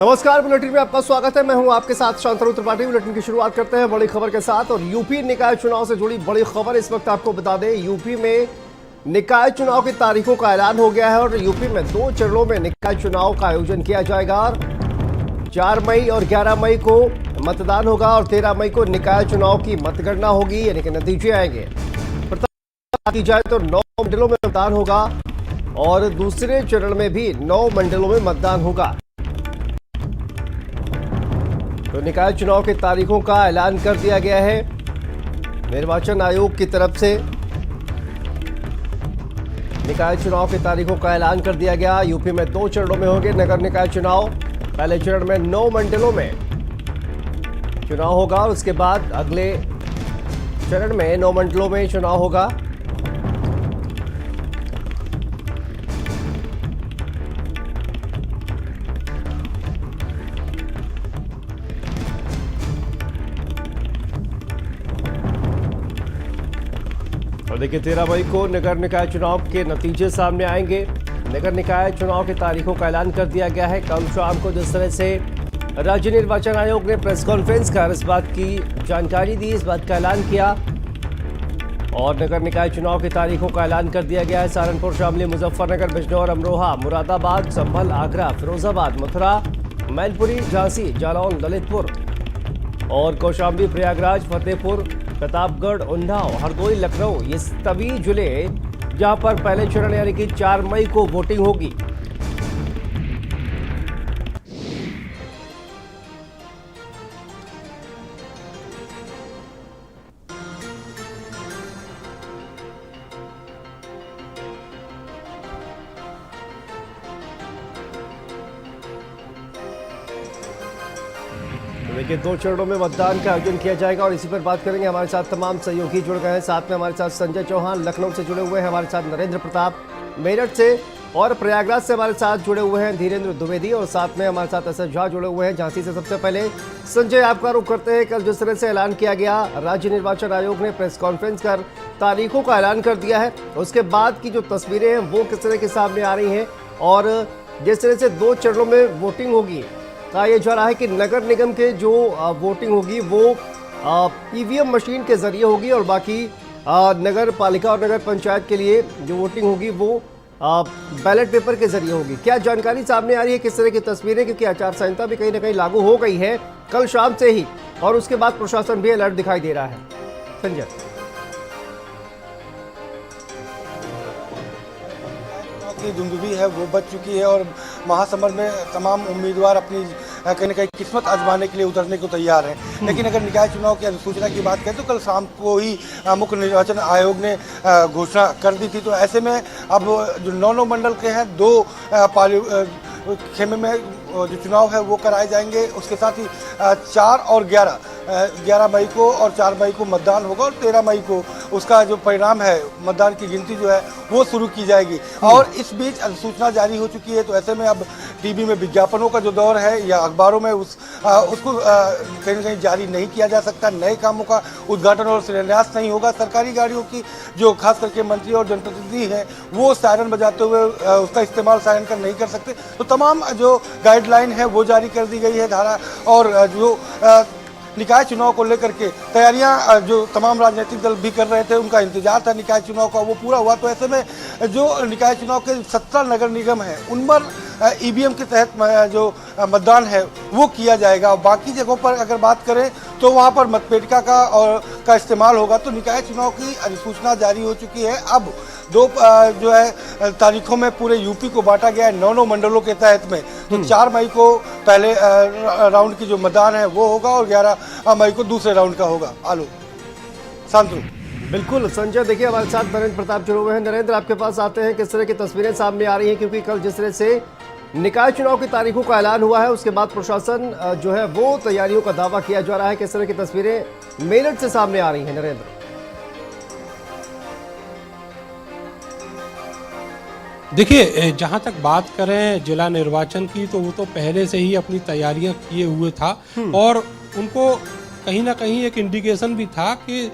नमस्कार, बुलेटिन में आपका स्वागत है। मैं हूं आपके साथ शांतनु त्रिपाठी। बुलेटिन की शुरुआत करते हैं बड़ी खबर के साथ और यूपी निकाय चुनाव से जुड़ी बड़ी खबर इस वक्त आपको बता दें। यूपी में निकाय चुनाव की तारीखों का ऐलान हो गया है और यूपी में 2 चरणों में निकाय चुनाव का आयोजन किया जाएगा। 4 मई और 11 मई को मतदान होगा और 13 मई को निकाय चुनाव की मतगणना होगी, यानी कि नतीजे आएंगे। की जाए तो 9 मंडलों में मतदान होगा और दूसरे चरण में भी 9 मंडलों में मतदान होगा। तो निकाय चुनाव की तारीखों का ऐलान कर दिया गया है निर्वाचन आयोग की तरफ से। निकाय चुनाव की तारीखों का ऐलान कर दिया गया। यूपी में 2 चरणों में होंगे नगर निकाय चुनाव। पहले चरण में 9 मंडलों में चुनाव होगा और उसके बाद अगले चरण में 9 मंडलों में चुनाव होगा। और देखिए 13 मई को नगर निकाय चुनाव के नतीजे सामने आएंगे। नगर निकाय चुनाव की तारीखों का ऐलान कर दिया गया है। कल शाम को जिस तरह से राज्य निर्वाचन आयोग ने प्रेस कॉन्फ्रेंस कर इस बात की जानकारी दी, इस बात का ऐलान किया और नगर निकाय चुनाव की तारीखों का ऐलान कर दिया गया है। सहारनपुर, शामली, मुजफ्फरनगर, बिजनौर, अमरोहा, मुरादाबाद, संभल, आगरा, फिरोजाबाद, मथुरा, मैनपुरी, झांसी, जालौन, ललितपुर और कौशाम्बी, प्रयागराज, फतेहपुर, प्रतापगढ़, उन्नाव, हरदोई, लखनऊ, ये सभी जिले जहां पर पहले चरण यानी कि 4 मई को वोटिंग होगी। देखिए 2 चरणों में मतदान का आयोजन किया जाएगा और इसी पर बात करेंगे। हमारे साथ तमाम सहयोगी जुड़ गए हैं। साथ में हमारे साथ संजय चौहान लखनऊ से जुड़े हुए हैं, हमारे साथ नरेंद्र प्रताप मेरठ से और प्रयागराज से हमारे साथ जुड़े हुए हैं धीरेन्द्र द्विवेदी और साथ में हमारे साथ एस झा जुड़े हुए हैं झांसी से। सबसे पहले संजय, आपका रुख करते हैं। कल जिस तरह से ऐलान किया गया, राज्य निर्वाचन आयोग ने प्रेस कॉन्फ्रेंस कर तारीखों का ऐलान कर दिया है, उसके बाद की जो तस्वीरें हैं वो किस तरह के सामने आ रही हैं और जिस तरह से 2 चरणों में वोटिंग होगी, कहा यह जा रहा है कि नगर निगम के जो वोटिंग होगी वो ईवीएम मशीन के जरिए होगी और बाकी नगर पालिका और नगर पंचायत के लिए जो वोटिंग होगी वो बैलेट पेपर के जरिए होगी। क्या जानकारी सामने आ रही है, किस तरह की तस्वीरें, क्योंकि आचार संहिता भी कहीं ना कहीं लागू हो गई है कल शाम से ही और उसके बाद प्रशासन भी अलर्ट दिखाई दे रहा है। संजय, की दुंदुभी है वो बच चुकी है और महासमर में तमाम उम्मीदवार अपनी कहीं न कहीं किस्मत आजमाने के लिए उतरने को तैयार हैं। लेकिन अगर निकाय चुनाव की अधिसूचना की बात करें तो कल शाम को ही मुख्य निर्वाचन आयोग ने घोषणा कर दी थी। तो ऐसे में अब जो 9 मंडल के हैं 2 खेमे में जो चुनाव है वो कराए जाएंगे। उसके साथ ही 4 और 11 मई को और 4 मई को मतदान होगा और 13 मई को उसका जो परिणाम है मतदान की गिनती जो है वो शुरू की जाएगी। और इस बीच अधिसूचना जारी हो चुकी है। तो ऐसे में अब टीवी में विज्ञापनों का जो दौर है या अखबारों में उसको कहीं ना कहीं जारी नहीं किया जा सकता। नए कामों का उद्घाटन और शिलान्यास नहीं होगा। सरकारी गाड़ियों की जो खास करके मंत्री और जनप्रतिनिधि हैं वो सायरन बजाते हुए उसका इस्तेमाल सायरन कर नहीं कर सकते। तो तमाम जो गाइडलाइन है वो जारी कर दी गई है धारा। और जो निकाय चुनाव को लेकर के तैयारियां जो तमाम राजनीतिक दल भी कर रहे थे, उनका इंतजार था निकाय चुनाव का, वो पूरा हुआ। तो ऐसे में जो निकाय चुनाव के 17 नगर निगम हैं उन पर ईवीएम के तहत जो मतदान है वो किया जाएगा। बाकी जगहों पर अगर बात करें तो वहाँ पर मतपेटिका का इस्तेमाल होगा। तो निकाय चुनाव की अधिसूचना जारी हो चुकी है। अब 2 जो है तारीखों में पूरे यूपी को बांटा गया है 9 मंडलों के तहत में। तो 4 मई को पहले राउंड की जो मतदान है वो होगा और 11 मई को दूसरे राउंड का होगा। आलो शांतनु। बिल्कुल संजय, देखिए हमारे साथ नरेंद्र प्रताप जुड़े हुए हैं। नरेंद्र, आपके पास आते हैं, किस तरह की तस्वीरें सामने आ रही हैं, क्योंकि कल जिस तरह से निकाय चुनाव की तारीखों का ऐलान हुआ है उसके बाद प्रशासन जो है वो तैयारियों का दावा किया जा रहा है, किस तरह की तस्वीरें मेरठ से सामने आ रही हैं नरेंद्र? देखिए, जहाँ तक बात करें जिला निर्वाचन की तो वो तो पहले से ही अपनी तैयारियां किए हुए था और उनको कहीं ना कहीं एक इंडिकेशन भी था कि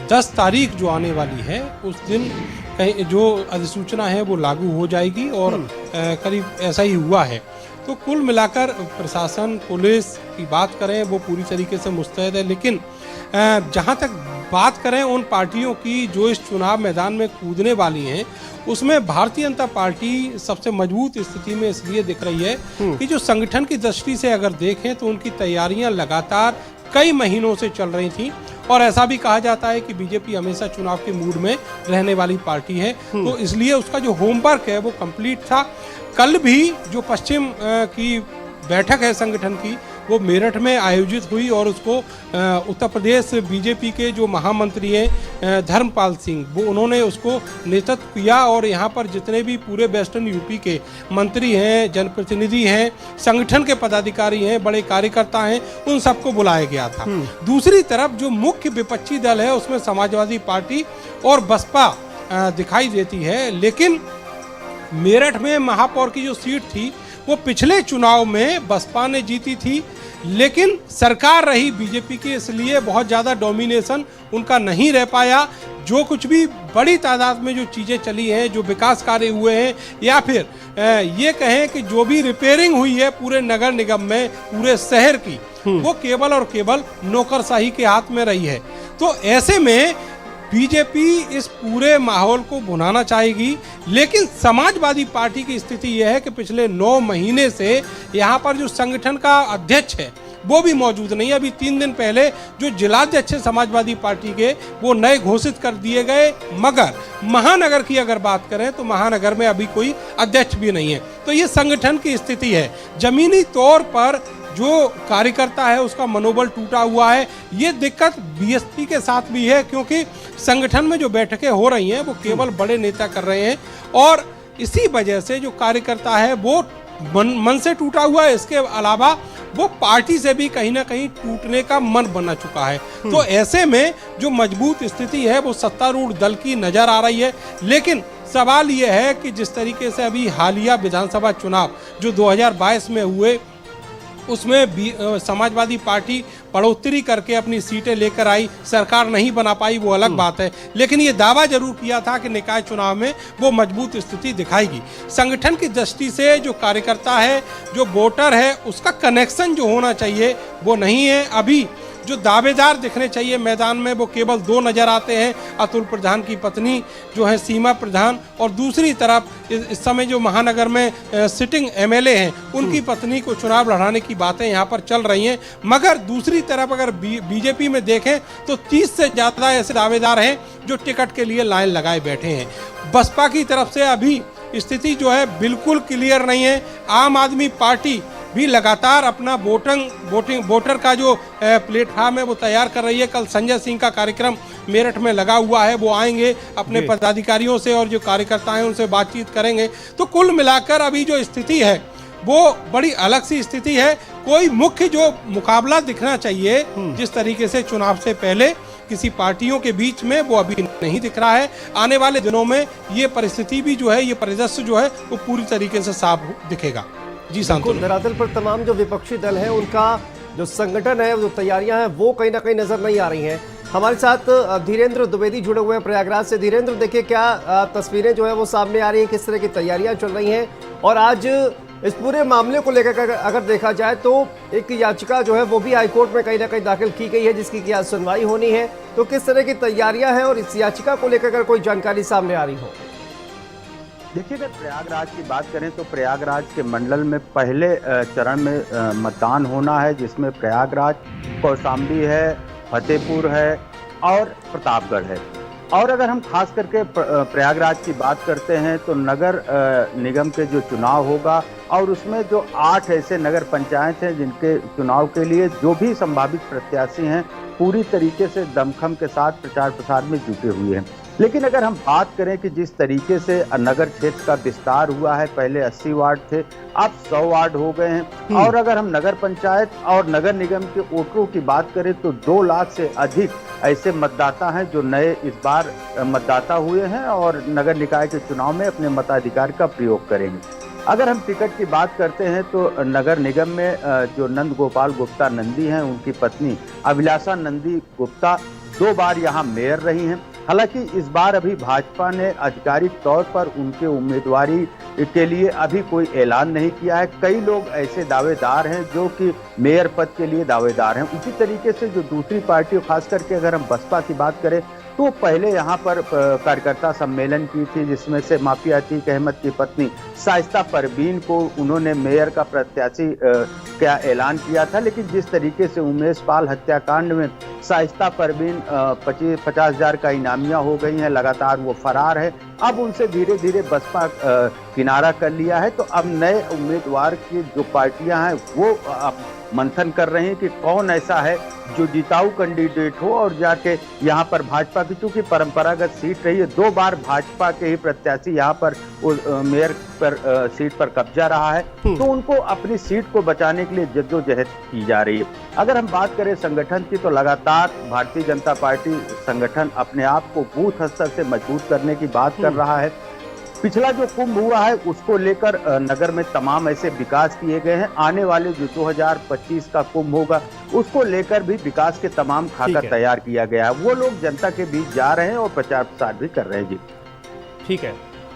10 तारीख जो आने वाली है उस दिन कहीं जो अधिसूचना है वो लागू हो जाएगी और करीब ऐसा ही हुआ है। तो कुल मिलाकर प्रशासन, पुलिस की बात करें वो पूरी तरीके से मुस्तैद है। लेकिन जहां तक बात करें उन पार्टियों की जो इस चुनाव मैदान में कूदने वाली हैं, उसमें भारतीय जनता पार्टी सबसे मजबूत स्थिति में इसलिए दिख रही है कि जो संगठन की दृष्टि से अगर देखें तो उनकी तैयारियां लगातार कई महीनों से चल रही थी। और ऐसा भी कहा जाता है कि बीजेपी हमेशा चुनाव के मूड में रहने वाली पार्टी है, तो इसलिए उसका जो होमवर्क है वो कंप्लीट था। कल भी जो पश्चिम की बैठक है संगठन की, वो मेरठ में आयोजित हुई और उसको उत्तर प्रदेश बीजेपी के जो महामंत्री हैं धर्मपाल सिंह, वो उन्होंने उसको नेतृत्व किया। और यहाँ पर जितने भी पूरे वेस्टर्न यूपी के मंत्री हैं, जनप्रतिनिधि हैं, संगठन के पदाधिकारी हैं, बड़े कार्यकर्ता हैं, उन सबको बुलाया गया था। दूसरी तरफ जो मुख्य विपक्षी दल है उसमें समाजवादी पार्टी और बसपा दिखाई देती है। लेकिन मेरठ में महापौर की जो सीट थी वो पिछले चुनाव में बसपा ने जीती थी, लेकिन सरकार रही बीजेपी की, इसलिए बहुत ज़्यादा डोमिनेशन उनका नहीं रह पाया। जो कुछ भी बड़ी तादाद में जो चीज़ें चली हैं, जो विकास कार्य हुए हैं, या फिर ये कहें कि जो भी रिपेयरिंग हुई है पूरे नगर निगम में, पूरे शहर की, वो केवल और केवल नौकरशाही के हाथ में रही है। तो ऐसे में बीजेपी इस पूरे माहौल को भुनाना चाहेगी। लेकिन समाजवादी पार्टी की स्थिति यह है कि पिछले 9 महीने से यहाँ पर जो संगठन का अध्यक्ष है वो भी मौजूद नहीं है। अभी 3 दिन पहले जो जिलाध्यक्ष है समाजवादी पार्टी के, वो नए घोषित कर दिए गए, मगर महानगर की अगर बात करें तो महानगर में अभी कोई अध्यक्ष भी नहीं है। तो ये संगठन की स्थिति है। जमीनी तौर पर जो कार्यकर्ता है उसका मनोबल टूटा हुआ है। ये दिक्कत बीएसपी के साथ भी है, क्योंकि संगठन में जो बैठकें हो रही हैं वो केवल बड़े नेता कर रहे हैं, और इसी वजह से जो कार्यकर्ता है वो मन से टूटा हुआ है। इसके अलावा वो पार्टी से भी कहीं ना कहीं टूटने का मन बना चुका है। तो ऐसे में जो मजबूत स्थिति है वो सत्तारूढ़ दल की नजर आ रही है। लेकिन सवाल ये है कि जिस तरीके से अभी हालिया विधानसभा चुनाव जो 2022 में हुए, उसमें समाजवादी पार्टी बढ़ोतरी करके अपनी सीटें लेकर आई, सरकार नहीं बना पाई, वो अलग बात है। लेकिन ये दावा जरूर किया था कि निकाय चुनाव में वो मजबूत स्थिति दिखाएगी। संगठन की दृष्टि से जो कार्यकर्ता है, जो वोटर है, उसका कनेक्शन जो होना चाहिए वो नहीं है। अभी जो दावेदार दिखने चाहिए मैदान में वो केवल 2 नजर आते हैं, अतुल प्रधान की पत्नी जो है सीमा प्रधान, और दूसरी तरफ इस समय जो महानगर में सिटिंग एमएलए हैं उनकी पत्नी को चुनाव लड़ाने की बातें यहाँ पर चल रही हैं। मगर दूसरी तरफ अगर बीजेपी में देखें तो 30 से ज़्यादा ऐसे दावेदार हैं जो टिकट के लिए लाइन लगाए बैठे हैं। बसपा की तरफ से अभी स्थिति जो है बिल्कुल क्लियर नहीं है। आम आदमी पार्टी भी लगातार अपना वोटर का जो प्लेटफॉर्म है वो तैयार कर रही है। कल संजय सिंह का कार्यक्रम मेरठ में लगा हुआ है, वो आएंगे, अपने पदाधिकारियों से और जो कार्यकर्ता हैं उनसे बातचीत करेंगे। तो कुल मिलाकर अभी जो स्थिति है वो बड़ी अलग सी स्थिति है। कोई मुख्य जो मुकाबला दिखना चाहिए जिस तरीके से चुनाव से पहले किसी पार्टियों के बीच में, वो अभी नहीं दिख रहा है। आने वाले दिनों में ये परिस्थिति भी जो है, ये परिदृश्य जो है वो पूरी तरीके से साफ दिखेगा। जी शांतनु। धरातल पर तमाम जो विपक्षी दल है उनका जो संगठन है, जो तैयारियां हैं वो कहीं ना कहीं नजर नहीं आ रही हैं। हमारे साथ धीरेन्द्र द्विवेदी जुड़े हुए हैं प्रयागराज से। धीरेन्द्र, देखिए क्या तस्वीरें जो है वो सामने आ रही है, किस तरह की तैयारियां चल रही हैं, और आज इस पूरे मामले को लेकर अगर देखा जाए तो एक याचिका जो है वो भी हाईकोर्ट में कहीं ना कहीं दाखिल की गई है जिसकी की आज सुनवाई होनी है। तो किस तरह की तैयारियां हैं और इस याचिका को लेकर अगर कोई जानकारी सामने आ रही हो? देखिए, अगर प्रयागराज की बात करें तो प्रयागराज के मंडल में पहले चरण में मतदान होना है, जिसमें प्रयागराज, कौशाम्बी है, फतेहपुर है और प्रतापगढ़ है। और अगर हम खास करके प्रयागराज की बात करते हैं तो नगर निगम के जो चुनाव होगा, और उसमें जो 8 ऐसे नगर पंचायत हैं जिनके चुनाव के लिए जो भी संभावित प्रत्याशी हैं पूरी तरीके से दमखम के साथ प्रचार प्रसार में जुटे हुए हैं। लेकिन अगर हम बात करें कि जिस तरीके से नगर क्षेत्र का विस्तार हुआ है, पहले 80 वार्ड थे, अब 100 वार्ड हो गए हैं। और अगर हम नगर पंचायत और नगर निगम के वोटरों की बात करें तो 2 लाख से अधिक ऐसे मतदाता हैं जो नए इस बार मतदाता हुए हैं और नगर निकाय के चुनाव में अपने मताधिकार का प्रयोग करेंगे। अगर हम टिकट की बात करते हैं तो नगर निगम में जो नंद गोपाल गुप्ता नंदी हैं, उनकी पत्नी अभिलाषा नंदी गुप्ता 2 बार यहाँ मेयर रही हैं। हालांकि इस बार अभी भाजपा ने आधिकारिक तौर पर उनके उम्मीदवारी के लिए अभी कोई ऐलान नहीं किया है। कई लोग ऐसे दावेदार हैं जो कि मेयर पद के लिए दावेदार हैं। उसी तरीके से जो दूसरी पार्टी, खास करके अगर हम बसपा की बात करें तो पहले यहाँ पर कार्यकर्ता सम्मेलन की थी, जिसमें से माफिया अतीक अहमद की पत्नी शाइस्ता परवीन को उन्होंने मेयर का प्रत्याशी का ऐलान किया था। लेकिन जिस तरीके से उमेश पाल हत्याकांड में शाइस्ता परवीन 50,000 का इनामिया हो गई हैं, लगातार वो फरार है, अब उनसे धीरे धीरे बसपा किनारा कर लिया है। तो अब नए उम्मीदवार की जो पार्टियां हैं वो अब मंथन कर रहे हैं कि कौन ऐसा है जो जिताऊ कैंडिडेट हो और जाके यहाँ पर भाजपा की, चूंकि परंपरागत सीट रही है, 2 बार भाजपा के ही प्रत्याशी यहाँ पर मेयर पर सीट पर कब्जा रहा है, तो उनको अपनी सीट को बचाने के लिए जद्दोजहद की जा रही है। अगर हम बात करें संगठन की तो लगातार भारतीय जनता पार्टी संगठन अपने आप को बूथ स्तर से मजबूत करने की बात कर रहा है। पिछला जो कुंभ हुआ है उसको लेकर नगर में तमाम ऐसे विकास किए गए हैं। आने वाले जो 2025 का कुंभ होगा उसको लेकर भी विकास के तमाम खाका तैयार किया गया है। वो लोग जनता के बीच जा रहे हैं और प्रचार प्रसार भी कर रहे हैं। जी ठीक है,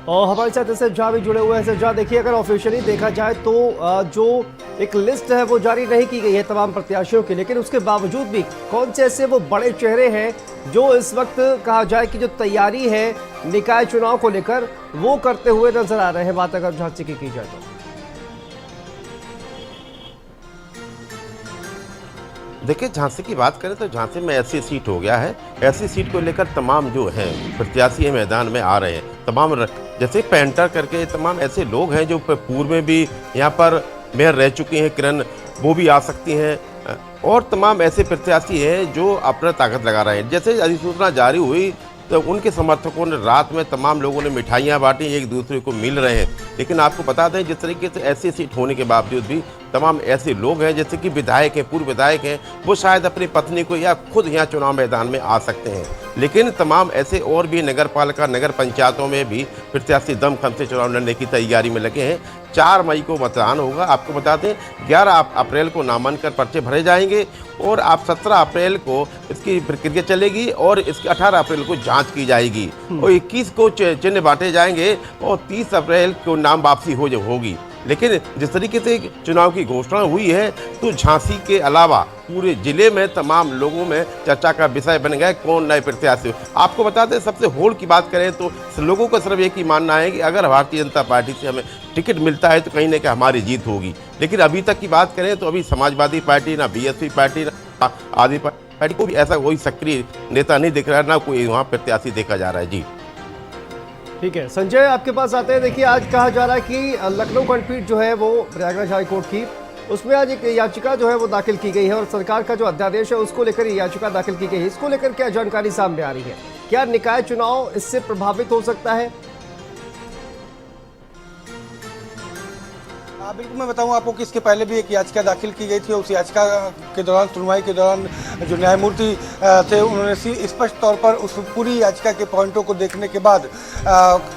और हमारे साथ एसएफ झा भी जुड़े हुए हैं। एसएफ झा, देखिए अगर ऑफिशियली देखा जाए तो जो एक लिस्ट है वो जारी नहीं की गई है तमाम प्रत्याशियों की, लेकिन उसके बावजूद भी कौन से ऐसे वो बड़े चेहरे हैं जो इस वक्त कहा जाए कि जो तैयारी है निकाय चुनाव को लेकर वो करते हुए नजर आ रहे हैं, बात अगर झांसी की जाए तो? देखिए, झांसी की बात करें तो झांसी में ऐसी सीट हो गया है, ऐसी सीट को लेकर तमाम जो हैं प्रत्याशी मैदान में आ रहे हैं। तमाम जैसे पेंटर करके तमाम ऐसे लोग हैं जो पूर्व में भी यहाँ पर मेयर रह चुकी हैं, किरण, वो भी आ सकती हैं, और तमाम ऐसे प्रत्याशी हैं जो अपना ताकत लगा रहे हैं। जैसे अधिसूचना जारी हुई तो उनके समर्थकों ने रात में तमाम लोगों ने मिठाइयाँ बांटी, एक दूसरे को मिल रहे हैं। लेकिन आपको बता दें जिस तरीके से ऐसी सीट होने के बावजूद भी तमाम ऐसे लोग हैं जैसे कि विधायक हैं, पूर्व विधायक हैं, वो शायद अपनी पत्नी को या खुद यहाँ चुनाव मैदान में आ सकते हैं। लेकिन तमाम ऐसे और भी नगर पालिका, नगर पंचायतों में भी प्रत्याशी दमखम से चुनाव लड़ने की तैयारी में लगे हैं। 4 मई को मतदान होगा। आपको बता दें 11 अप्रैल को नामांकन पर्चे भरे जाएंगे और आप 17 अप्रैल को इसकी प्रक्रिया चलेगी और इसके 18 अप्रैल को जांच की जाएगी और 21 को चिन्ह बांटे जाएंगे और 30 अप्रैल को नाम वापसी होगी। लेकिन जिस तरीके से चुनाव की घोषणा हुई है तो झांसी के अलावा पूरे जिले में तमाम लोगों में चर्चा का विषय बन गया कौन नए प्रत्याशी। आपको बता दें सबसे होड़ की बात करें तो लोगों का सिर्फ एक ही मानना है कि अगर भारतीय जनता पार्टी से हमें टिकट मिलता है तो कहीं ना कहीं हमारी जीत होगी। लेकिन अभी तक की बात करें तो अभी समाजवादी पार्टी, ना बीएसपी पार्टी, ना आदि पार्टी को भी ऐसा कोई सक्रिय नेता नहीं दिख रहा है, ना कोई वहाँ प्रत्याशी देखा जा रहा है। जी ठीक है, संजय आपके पास आते हैं। देखिए आज कहा जा रहा है कि लखनऊ खंडपीठ जो है वो प्रयागराज हाई कोर्ट की, उसमें आज एक याचिका जो है वो दाखिल की गई है और सरकार का जो अध्यादेश है उसको लेकर ये याचिका दाखिल की गई है। इसको लेकर क्या जानकारी सामने आ रही है? क्या निकाय चुनाव इससे प्रभावित हो सकता है? बिल्कुल, मैं बताऊं आपको कि इसके पहले भी एक याचिका दाखिल की गई थी। उस याचिका के दौरान, सुनवाई के दौरान जो न्यायमूर्ति थे उन्होंने स्पष्ट तौर पर उस पूरी याचिका के पॉइंटों को देखने के बाद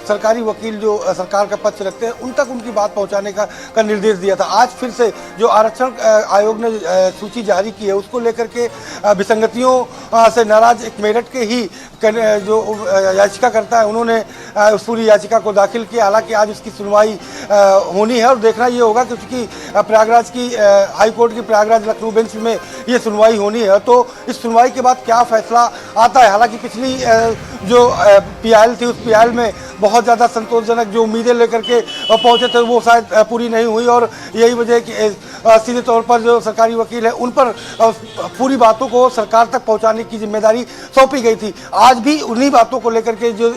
सरकारी वकील जो सरकार का पक्ष रखते हैं उन तक उनकी बात पहुंचाने का निर्देश दिया था। आज फिर से जो आरक्षण आयोग ने सूची जारी की है उसको लेकर के विसंगतियों से नाराज एक मेरठ के ही जो याचिका करता है उन्होंने उस पूरी याचिका को दाखिल किया। हालांकि आज उसकी सुनवाई होनी है और देखना ये होगा क्योंकि प्रयागराज की हाई कोर्ट की प्रयागराज लखनऊ बेंच में ये सुनवाई होनी है, तो इस सुनवाई के बाद क्या फैसला आता है। हालांकि पिछली जो पीआईएल थी उस पीआईएल में बहुत ज़्यादा संतोषजनक जो उम्मीदें लेकर के पहुंचे थे वो शायद पूरी नहीं हुई और यही वजह है कि सीधे तौर पर जो सरकारी वकील है उन पर पूरी बातों को सरकार तक पहुंचाने की जिम्मेदारी सौंपी गई थी। आज भी उन्हीं बातों को लेकर के जो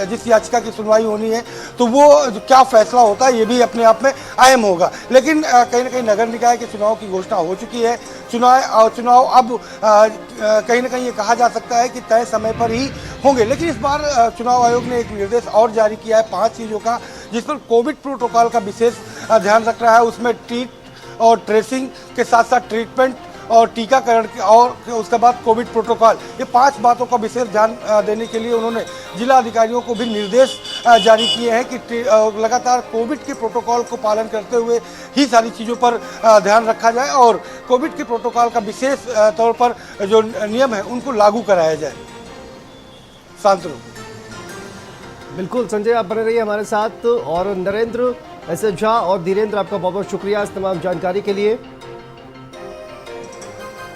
जिस याचिका की सुनवाई होनी है तो वो क्या फैसला होता है ये भी अपने आप में अहम होगा। लेकिन कहीं ना कहीं नगर निकाय के चुनाव की घोषणा हो चुकी है। चुनाव अब कहीं ना कहीं ये कहा जा सकता है कि तय समय पर ही होंगे। लेकिन इस बार चुनाव आयोग ने एक निर्देश और जारी किया है 5 चीज़ों का, जिस पर कोविड प्रोटोकॉल का विशेष ध्यान रख रहा है। उसमें ट्रीट और ट्रेसिंग के साथ साथ ट्रीटमेंट और टीकाकरण और उसके बाद कोविड प्रोटोकॉल, ये 5 बातों का विशेष ध्यान देने के लिए उन्होंने जिला अधिकारियों को भी निर्देश जारी किए हैं कि लगातार कोविड के प्रोटोकॉल को पालन करते हुए ही सारी चीज़ों पर ध्यान रखा जाए और कोविड के प्रोटोकॉल का विशेष तौर पर जो नियम है उनको लागू कराया जाए। शांतनु। बिल्कुल संजय, आप बने रहिए हमारे साथ। और नरेंद्र, एस एस झा और धीरेन्द्र, आपका बहुत बहुत शुक्रिया इस तमाम जानकारी के लिए।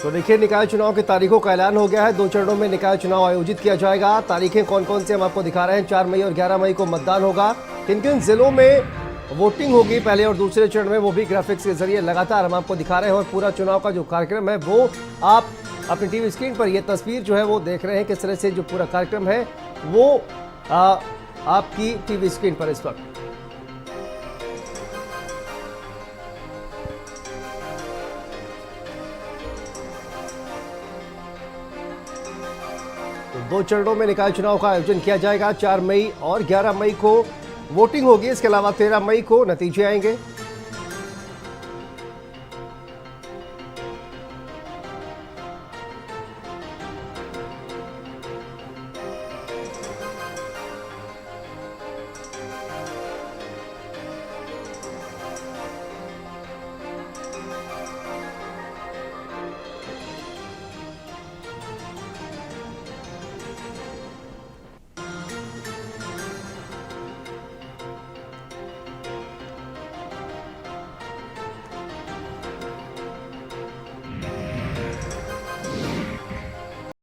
तो देखिए, निकाय चुनाव की तारीखों का ऐलान हो गया है। 2 चरणों में निकाय चुनाव आयोजित किया जाएगा। तारीखें कौन कौन सी हम आपको दिखा रहे हैं। 4 मई और 11 मई को मतदान होगा। किन किन जिलों में वोटिंग होगी पहले और दूसरे चरण में, वो भी ग्राफिक्स के जरिए लगातार हम आपको दिखा रहे हैं। और पूरा चुनाव का जो कार्यक्रम है वो आप अपनी टीवी स्क्रीन पर ये तस्वीर जो है वो देख रहे हैं, किस तरह से जो पूरा कार्यक्रम है वो आपकी टीवी स्क्रीन पर इस वक्त। तो 2 चरणों में निकाय चुनाव का आयोजन किया जाएगा। 4 मई और 11 मई को वोटिंग होगी। इसके अलावा 13 मई को नतीजे आएंगे।